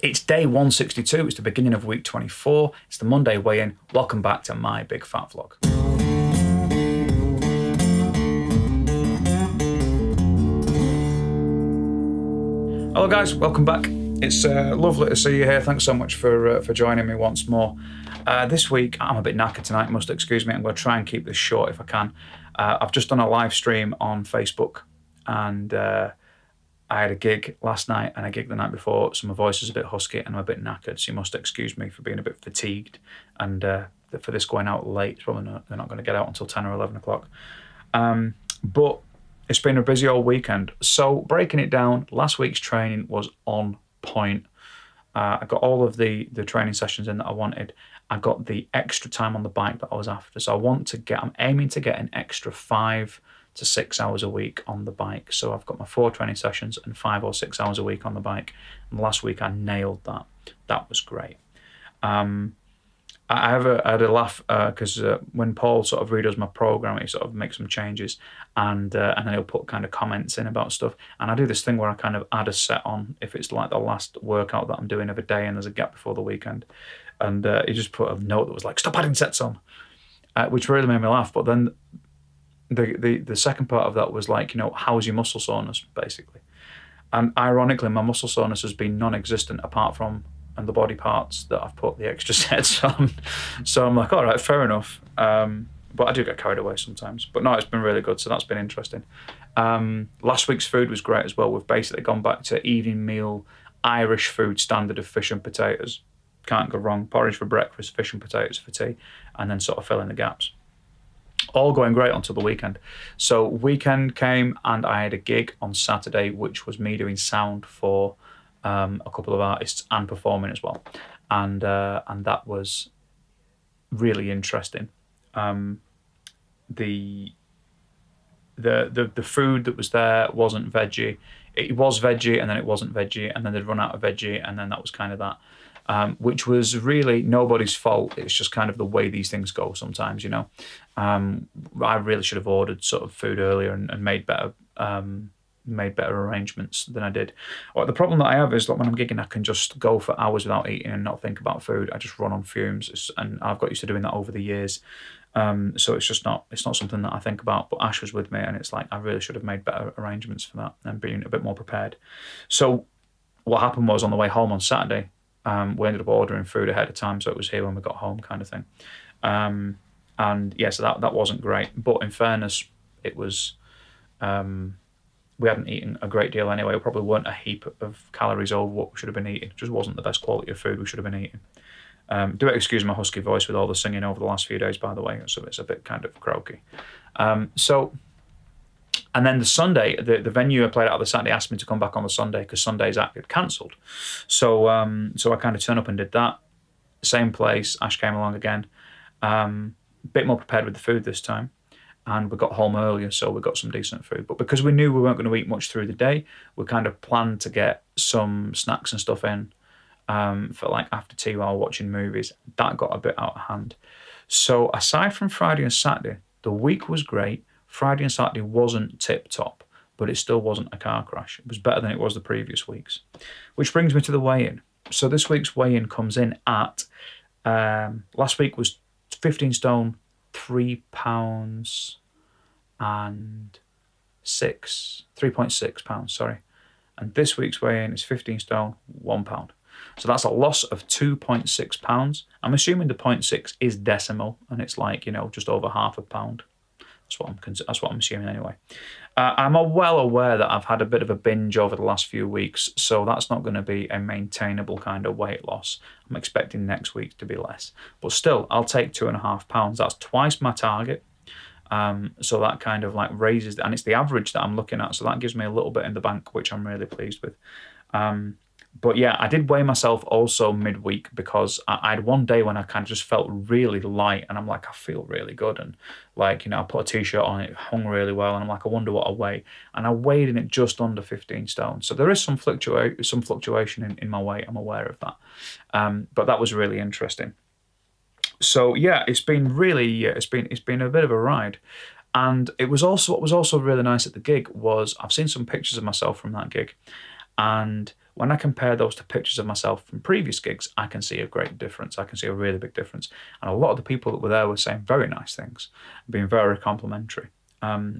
It's day 162. It's the beginning of week 24. It's the Monday weigh-in. Welcome back to my big fat vlog. Hello guys, welcome back. It's lovely to see you here. Thanks so much for joining me once more. This week, I'm a bit knackered tonight, must excuse me. I'm going to try and keep this short if I can. I've just done a live stream on Facebook, and I had a gig last night and a gig the night before, so my voice is a bit husky and I'm a bit knackered, so you must excuse me for being a bit fatigued, and for this going out late. It's probably they're not going to get out until 10 or 11 o'clock. But it's been a busy old weekend. So breaking it down, last week's training was on point. I got all of the training sessions in that I wanted. I got the extra time on the bike that I was after. So I'm aiming to get an extra 5 to 6 hours a week on the bike. So I've got my 4 training sessions and 5 or 6 hours a week on the bike. And last week I nailed that. That was great. I had a laugh because when Paul sort of redoes my program, he sort of makes some changes, and then he'll put kind of comments in about stuff. And I do this thing where I kind of add a set on if it's like the last workout that I'm doing of a day and there's a gap before the weekend. And he just put a note that was like, "Stop adding sets on," which really made me laugh. But then the second part of that was like, how's your muscle soreness, basically? And ironically, my muscle soreness has been non-existent apart from and the body parts that I've put the extra sets on. So I'm like, all right, fair enough. But I do get carried away sometimes. But no, it's been really good, so that's been interesting. Last week's food was great as well. We've basically gone back to evening meal, Irish food standard of fish and potatoes. Can't go wrong. Porridge for breakfast, fish and potatoes for tea, and then sort of fill in the gaps. All going great until the weekend. So weekend came and I had a gig on Saturday, which was me doing sound for a couple of artists and performing as well, and that was really interesting. The food that was there wasn't veggie. It was veggie and then it wasn't veggie, and then they'd run out of veggie, and then that was kind of that, which was really nobody's fault. It's just kind of the way these things go sometimes, I really should have ordered sort of food earlier and made better arrangements than I did. Well, the problem that I have is that when I'm gigging, I can just go for hours without eating and not think about food. I just run on fumes, and I've got used to doing that over the years. So it's not something that I think about. But Ash was with me, and it's like I really should have made better arrangements for that and been a bit more prepared. So what happened was on the way home on Saturday, we ended up ordering food ahead of time, so it was here when we got home, kind of thing. And yeah, so that wasn't great. But in fairness, it was. We hadn't eaten a great deal anyway. We probably weren't a heap of calories over what we should have been eating. It just wasn't the best quality of food we should have been eating. Do excuse my husky voice with all the singing over the last few days, by the way, so it's a bit kind of croaky. And then the Sunday, the venue I played out the Saturday asked me to come back on the Sunday because Sunday's act had cancelled. So I kind of turned up and did that. Same place, Ash came along again. Bit more prepared with the food this time. And we got home earlier, so we got some decent food. But because we knew we weren't going to eat much through the day, we kind of planned to get some snacks and stuff in for like after tea while watching movies. That got a bit out of hand. So aside from Friday and Saturday, the week was great. Friday and Saturday wasn't tip-top, but it still wasn't a car crash. It was better than it was the previous weeks. Which brings me to the weigh-in. So this week's weigh-in comes in at, last week was 15 stone, 3 pounds and 3.6 pounds, sorry. And this week's weigh-in is 15 stone, 1 pound. So that's a loss of 2.6 pounds. I'm assuming the 0.6 is decimal, and it's like, just over half a pound. That's what I'm assuming anyway. I'm well aware that I've had a bit of a binge over the last few weeks, so that's not going to be a maintainable kind of weight loss. I'm expecting next week to be less. But still, I'll take 2.5 pounds. That's twice my target. So that kind of like raises, and it's the average that I'm looking at, so that gives me a little bit in the bank, which I'm really pleased with. But yeah, I did weigh myself also midweek because I had one day when I kind of just felt really light, and I'm like, I feel really good, and like, I put a t-shirt on, it hung really well, and I'm like, I wonder what I weigh, and I weighed in it just under 15 stone. So there is some fluctuation in my weight. I'm aware of that, but that was really interesting. So yeah, it's been a bit of a ride. And what was also really nice at the gig was I've seen some pictures of myself from that gig, and when I compare those to pictures of myself from previous gigs, I can see a great difference. I can see a really big difference. And a lot of the people that were there were saying very nice things, being very complimentary,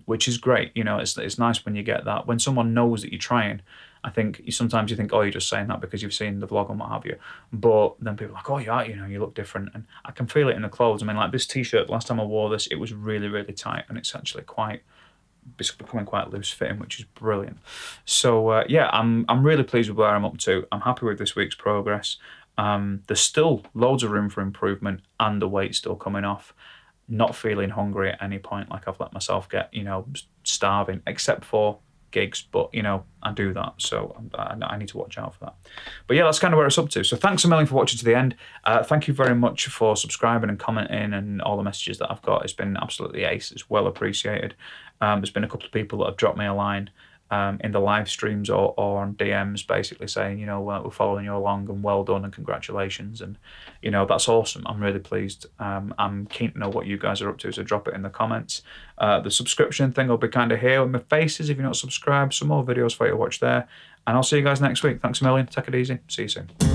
which is great. You know, it's nice when you get that. When someone knows that you're trying, I think sometimes you think, oh, you're just saying that because you've seen the vlog and what have you. But then people are like, oh, yeah, you know, you look different. And I can feel it in the clothes. I mean, like this t-shirt, last time I wore this, it was really, really tight. And it's actually it's becoming quite loose fitting, which is brilliant. So yeah, I'm really pleased with where I'm up to. I'm happy with this week's progress. There's still loads of room for improvement and the weight's still coming off. Not feeling hungry at any point, like I've let myself get, you know, starving, except for gigs, but you know, I do that, so I need to watch out for that. But yeah, that's kind of where it's up to. So thanks a million for watching to the end. Thank you very much for subscribing and commenting and all the messages that I've got. It's been absolutely ace. It's well appreciated. There's been a couple of people that have dropped me a line in the live streams or on DMs, basically saying, you know, we're following you along and well done and congratulations, and you know, that's awesome. I'm really pleased. I'm keen to know what you guys are up to, so drop it in the comments. The subscription thing will be kind of here with my faces if you're not subscribed. Some more videos for you to watch there, and I'll see you guys next week. Thanks a million. Take it easy. See you soon.